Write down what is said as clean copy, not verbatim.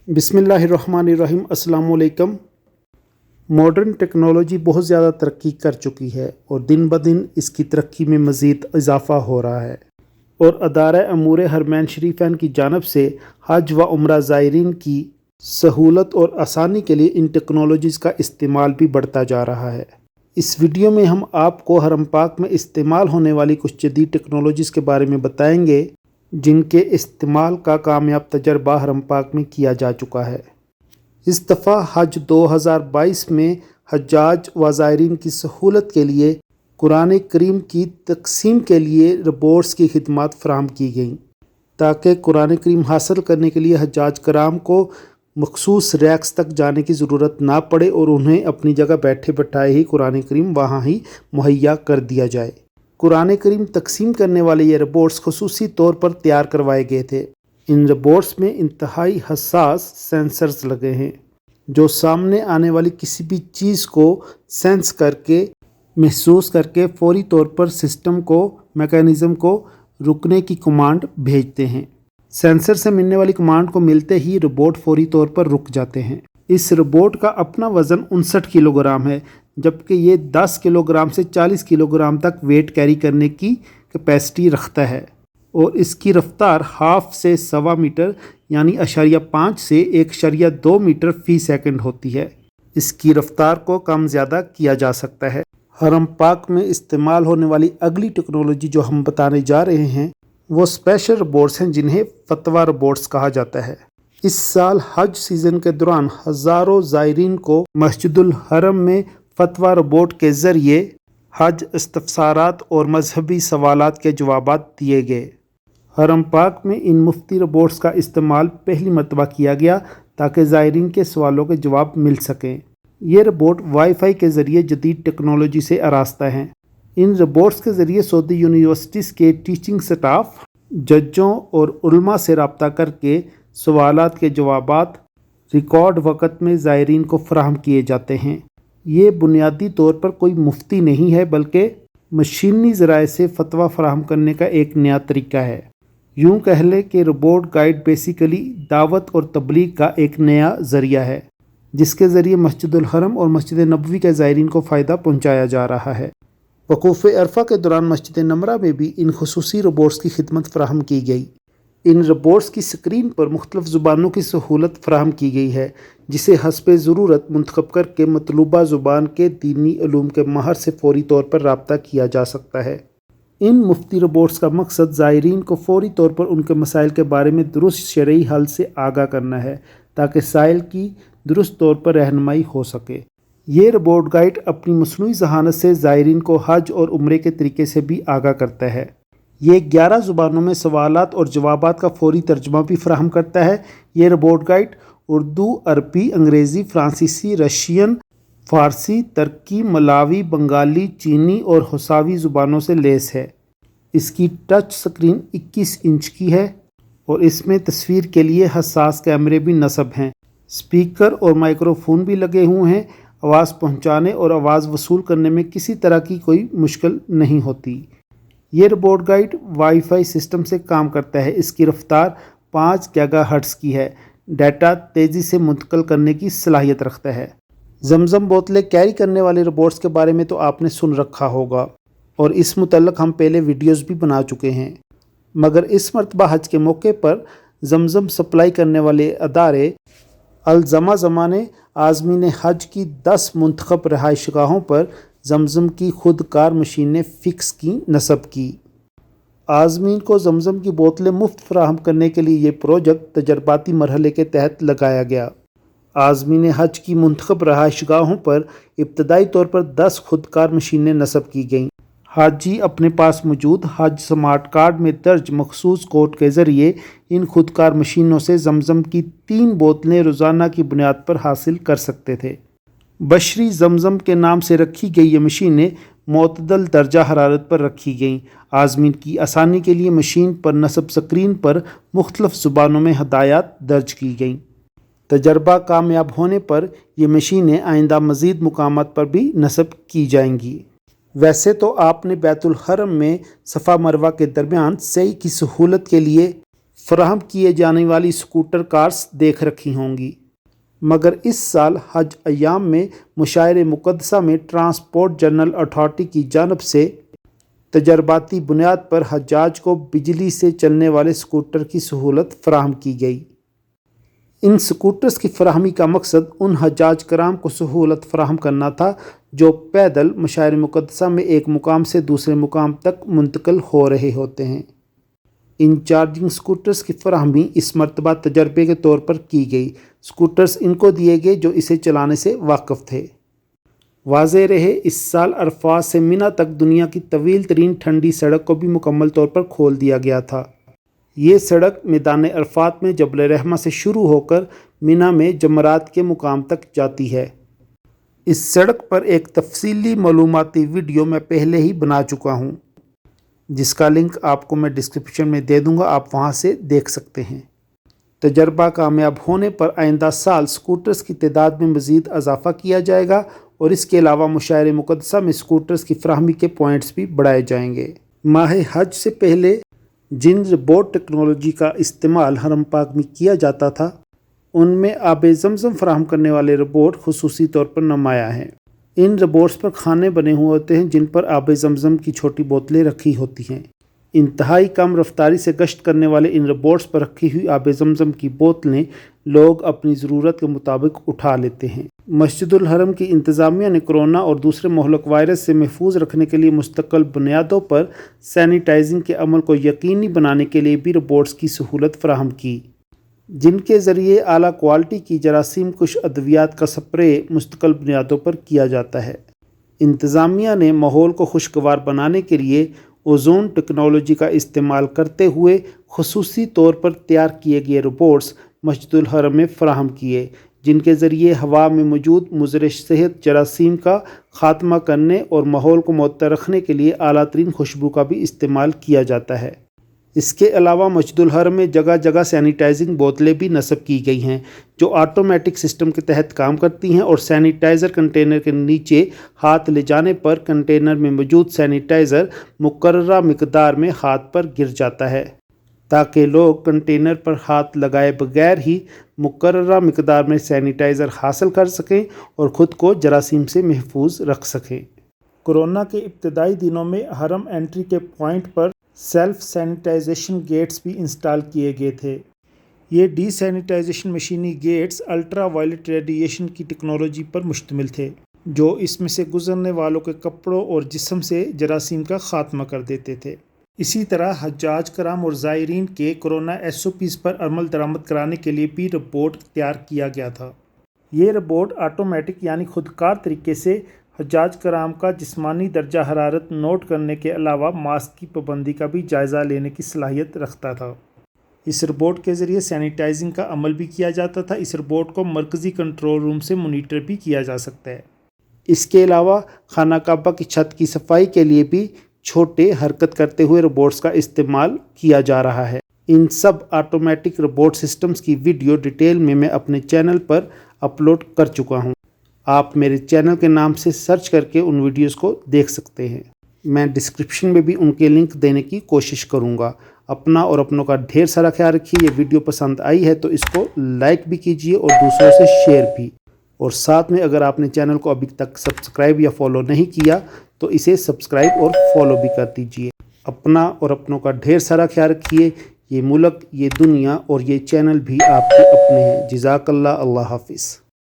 बिस्मिल्लाहिर्रहमानिर्रहीम। अस्सलाम वालेकुम। मॉडर्न टेक्नोलॉजी बहुत ज़्यादा तरक्की कर चुकी है और दिन ब दिन इसकी तरक्की में मज़ीद इजाफ़ा हो रहा है और अदारा अमूर हरमैन शरीफैन की जानब से हज व उम्रा ज़ायरीन की सहूलत और आसानी के लिए इन टेक्नोलॉजीज़ का इस्तेमाल भी बढ़ता जा रहा है। इस वीडियो में हम आपको हरम पाक में इस्तेमाल होने वाली कुछ जदीद टेक्नोलॉजीज़ के बारे में बताएंगे जिनके इस्तेमाल का कामयाब तजर्बा हरम पाक में किया जा चुका है। इस दफ़ा हज 2022 में हज्जाज व ज़ायरीन की सहूलत के लिए कुरान करीम की तकसीम के लिए रोबोट्स की खिदमत फराहम की गई ताकि कुरान करीम हासिल करने के लिए हज्जाज कराम को मखसूस रैक्स तक जाने की ज़रूरत ना पड़े और उन्हें अपनी जगह बैठे बैठाए ही कुरान करीम वहाँ ही मुहैया कर दिया जाए। कुरान करीम तकसीम करने वाले ये रोबोट्स खुसूसी तौर पर तैयार करवाए गए थे। इन रोबोट्स में इंतहाई हसास सेंसर्स लगे हैं जो सामने आने वाली किसी भी चीज़ को सेंस करके महसूस करके फौरी तौर पर सिस्टम को मैकेनिज़्म को रुकने की कमांड भेजते हैं। सेंसर से मिलने वाली कमांड को मिलते ही रोबोट फौरी तौर पर रुक जाते हैं। इस रोबोट का अपना वज़न 59 किलोग्राम है, जबकि ये 10 किलोग्राम से 40 किलोग्राम तक वेट कैरी करने की कैपेसिटी रखता है और इसकी रफ्तार हाफ से सवा मीटर यानी 0.5 से 1.2 मीटर फी सेकंड होती है। इसकी रफ्तार को कम ज़्यादा किया जा सकता है। हरम पाक में इस्तेमाल होने वाली अगली टेक्नोलॉजी जो हम बताने जा रहे हैं वो स्पेशल रोबोट्स हैं जिन्हें फतवा रोबोट्स कहा जाता है। इस साल हज सीज़न के दौरान हज़ारों ज़ायरीन को मस्जिदुल हरम में फतवा रोबोट के ज़रिए हज इस्तफसारात और मजहबी सवालात के जवाबात दिए गए। हरम पाक में इन मुफ्ती रोबोट्स का इस्तेमाल पहली मरतबा किया गया ताकि ज़ायरीन के सवालों के जवाब मिल सकें। ये रोबोट वाईफाई के ज़रिए जदीद टेक्नोलॉजी से आरास्ता हैं। इन रोबोट्स के ज़रिए सऊदी यूनिवर्सिटीज़ के टीचिंग स्टाफ जजों और उलमा से रब्ता करके सवालात के जवाबात रिकॉर्ड वक़्त में ज़ायरीन को फराहम किए जाते हैं। ये बुनियादी तौर पर कोई मुफ्ती नहीं है बल्कि मशीनी ज़राए से फतवा फराहम करने का एक नया तरीका है। यूँ कह लें कि रोबोट गाइड बेसिकली दावत और तबलीग का एक नया ज़रिया है जिसके ज़रिए मस्जिदुल हरम और मस्जिद नबवी के ज़ायरीन को फ़ायदा पहुँचाया जा रहा है। वक़ूफ़ अरफा के दौरान मस्जिद नमरा में भी इन खुसूसी रोबोट्स की खिदमत फराहम की गई। इन रोबोट्स की स्क्रीन पर मुख्तलिफ़ ज़ुबानों की सहूलत फराहम की गई है जिसे हस्बे ज़रूरत मुंतखब करके मतलूबा ज़ुबान के दीनी उलूम के माहर से फौरी तौर पर रब्ता किया जा सकता है। इन मुफ्ती रोबोट्स का मकसद ज़ायरीन को फौरी तौर पर उनके मसाइल के बारे में दुरुस्त शरई हल से आगाह करना है ताकि साइल की दुरुस्त तौर पर रहनुमाई हो सके। ये रोबोट गाइड अपनी मसनूई ज़हानत से ज़ायरीन को हज और उम्रे के तरीके से भी आगाह करता है। ये 11 ज़ुबानों में सवालात और जवाबात का फौरी तर्जुमा भी फराहम करता है। ये रोबोट गाइड उर्दू, अरबी, अंग्रेज़ी, फ़्रांसीसी, रशियन, फ़ारसी, तुर्की, मलावी, बंगाली, चीनी और हसावी ज़ुबानों से लेस है। इसकी टच स्क्रीन 21 इंच की है और इसमें तस्वीर के लिए हसास कैमरे भी नस्ब हैं। स्पीकर और माइक्रोफोन भी लगे हुए हैं। आवाज़ पहुंचाने और आवाज़ वसूल करने में किसी तरह की कोई मुश्किल नहीं होती। ये रोबोट गाइड वाईफाई सिस्टम से काम करता है। इसकी रफ्तार 5 गीगाहर्ट्ज़ की है। डाटा तेज़ी से मुंतकिल करने की सलाहियत रखता है। जमजम बोतलें कैरी करने वाले रोबोट्स के बारे में तो आपने सुन रखा होगा और इस मुतल्लक हम पहले वीडियोज़ भी बना चुके हैं, मगर इस मरतबा हज के मौके पर जमजम सप्लाई करने वाले अदारे अल-ज़मा ने आज़मीन हज की 10 मुंतखब रहायशगाहों पर जमजम की खुदकार मशीनें फ़िक्स की नस्ब की। आज़मीन को जमजम की बोतलें मुफ्त फराहम करने के लिए ये प्रोजेक्ट तजर्बाती मरहले के तहत लगाया गया। आज़मीन हज की मुंतखब रहायशगाहों पर इब्तदाई तौर पर 10 खुदकार मशीनें नस्ब की गईं। हाजी अपने पास मौजूद हज स्मार्ट कार्ड में दर्ज मखसूस कोड के ज़रिए इन खुदकार मशीनों से जमजम की 3 बोतलें रोज़ाना की बुनियाद पर हासिल कर सकते थे। बशरी जमजम के नाम से रखी गई ये मशीनें मोतदल दर्जा हरारत पर रखी गईं। आज़मीन की आसानी के लिए मशीन पर नस्ब स्क्रीन पर मुख्तलिफ़ ज़ुबानों में हदायत दर्ज की गईं। तजर्बा कामयाब होने पर ये मशीनें आइंदा मज़ीद मुकामात पर भी नस्ब की जाएंगी। वैसे तो आपने बैतुल हरम में सफ़ा मरवा के दरमियान सई की सहूलत के लिए فراہم کیے جانے والی اسکوٹر کارز دیکھ رکھی ہوں گی، مگر اس سال حج ایام میں مشاعر مقدسہ میں ٹرانسپورٹ جنرل اتھارٹی کی جانب سے تجرباتی بنیاد پر حجاج کو بجلی سے چلنے والے اسکوٹر کی سہولت فراہم کی گئی۔ ان اسکوٹرز کی فراہمی کا مقصد ان حجاج کرام کو سہولت فراہم کرنا تھا جو پیدل مشاعر مقدسہ میں ایک مقام سے دوسرے مقام تک منتقل ہو رہے ہوتے ہیں۔ ان چارجنگ اسکوٹرز کی فراہمی اس مرتبہ تجربے کے طور پر کی گئی۔ اسکوٹرز ان کو دیے گئے جو اسے چلانے سے واقف تھے۔ واضح رہے، اس سال عرفات سے منی تک دنیا کی طویل ترین ٹھنڈی سڑک کو بھی مکمل طور پر کھول دیا گیا تھا۔ یہ سڑک میدان عرفات میں جبل رحمہ سے شروع ہو کر منی میں جمرات کے مقام تک جاتی ہے۔ اس سڑک پر ایک تفصیلی معلوماتی ویڈیو میں پہلے ہی بنا چکا ہوں، جس کا لنک آپ کو میں ڈسکرپشن میں دے دوں گا، آپ وہاں سے دیکھ سکتے ہیں۔ تجربہ کامیاب ہونے پر آئندہ سال سکوٹرز کی تعداد میں مزید اضافہ کیا جائے گا اور اس کے علاوہ مشاعر مقدسہ میں سکوٹرز کی فراہمی کے پوائنٹس بھی بڑھائے جائیں گے۔ ماہ حج سے پہلے جن روبوٹ ٹیکنالوجی کا استعمال حرم پاک میں کیا جاتا تھا، ان میں آب زمزم فراہم کرنے والے روبوٹ خصوصی طور پر نمایاں ہیں۔ ان روبوٹس پر خانے بنے ہوئے ہوتے ہیں جن پر آب زمزم کی چھوٹی بوتلیں رکھی ہوتی ہیں۔ انتہائی کم رفتاری سے گشت کرنے والے ان روبوٹس پر رکھی ہوئی آب زمزم کی بوتلیں لوگ اپنی ضرورت کے مطابق اٹھا لیتے ہیں۔ مسجد الحرم کی انتظامیہ نے کورونا اور دوسرے مہلک وائرس سے محفوظ رکھنے کے لیے مستقل بنیادوں پر سینیٹائزنگ کے عمل کو یقینی بنانے کے لیے بھی روبوٹس کی سہولت فراہم کی، جن کے ذریعے اعلیٰ کوالٹی کی جراثیم کش ادویات کا سپرے مستقل بنیادوں پر کیا جاتا ہے۔ انتظامیہ نے ماحول کو خوشگوار بنانے کے لیے اوزون ٹیکنالوجی کا استعمال کرتے ہوئے خصوصی طور پر تیار کیے گئے روبوٹس مسجد الحرم میں فراہم کیے، جن کے ذریعے ہوا میں موجود مضر صحت جراثیم کا خاتمہ کرنے اور ماحول کو معطر رکھنے کے لیے اعلیٰ ترین خوشبو کا بھی استعمال کیا جاتا ہے۔ اس کے علاوہ مسجد الحرم میں جگہ جگہ سینیٹائزنگ بوتلیں بھی نصب کی گئی ہیں جو آٹومیٹک سسٹم کے تحت کام کرتی ہیں اور سینیٹائزر کنٹینر کے نیچے ہاتھ لے جانے پر کنٹینر میں موجود سینیٹائزر مقررہ مقدار میں ہاتھ پر گر جاتا ہے، تاکہ لوگ کنٹینر پر ہاتھ لگائے بغیر ہی مقررہ مقدار میں سینیٹائزر حاصل کر سکیں اور خود کو جراثیم سے محفوظ رکھ سکیں۔ کورونا کے ابتدائی دنوں میں حرم انٹری کے پوائنٹ پر سیلف سینیٹائزیشن گیٹس بھی انسٹال کیے گئے تھے۔ یہ ڈی سینیٹائزیشن مشینی گیٹس الٹرا وائلٹ ریڈیشن کی ٹیکنالوجی پر مشتمل تھے، جو اس میں سے گزرنے والوں کے کپڑوں اور جسم سے جراثیم کا خاتمہ کر دیتے تھے۔ اسی طرح حجاج کرام اور زائرین کے کورونا SOPs پر عمل درآمد کرانے کے لیے بھی روبوٹ تیار کیا گیا تھا۔ یہ روبوٹ آٹومیٹک یعنی خودکار طریقے سے حجاج کرام کا جسمانی درجہ حرارت نوٹ کرنے کے علاوہ ماسک کی پابندی کا بھی جائزہ لینے کی صلاحیت رکھتا تھا۔ اس روبوٹ کے ذریعے سینیٹائزنگ کا عمل بھی کیا جاتا تھا۔ اس روبوٹ کو مرکزی کنٹرول روم سے مانیٹر بھی کیا جا سکتا ہے۔ اس کے علاوہ خانہ کعبہ کی چھت کی صفائی کے لیے بھی چھوٹے حرکت کرتے ہوئے روبوٹس کا استعمال کیا جا رہا ہے۔ ان سب آٹومیٹک روبوٹ سسٹمز کی ویڈیو ڈیٹیل میں اپنے چینل پر اپلوڈ کر چکا ہوں۔ آپ میرے چینل کے نام سے سرچ کر کے ان ویڈیوز کو دیکھ سکتے ہیں۔ میں ڈسکرپشن میں بھی ان کے لنک دینے کی کوشش کروں گا۔ اپنا اور اپنوں کا ڈھیر سارا خیال رکھیے۔ یہ ویڈیو پسند آئی ہے تو اس کو لائک بھی کیجیے اور دوسروں سے شیئر بھی، اور ساتھ میں اگر آپ نے چینل کو ابھی تک سبسکرائب یا فالو نہیں کیا تو اسے سبسکرائب اور فالو بھی کر دیجیے۔ اپنا اور اپنوں کا ڈھیر سارا خیال رکھیے۔ یہ ملک، یہ دنیا اور یہ چینل بھی آپ کے اپنے ہیں۔ جزاک اللہ، اللہ حافظ۔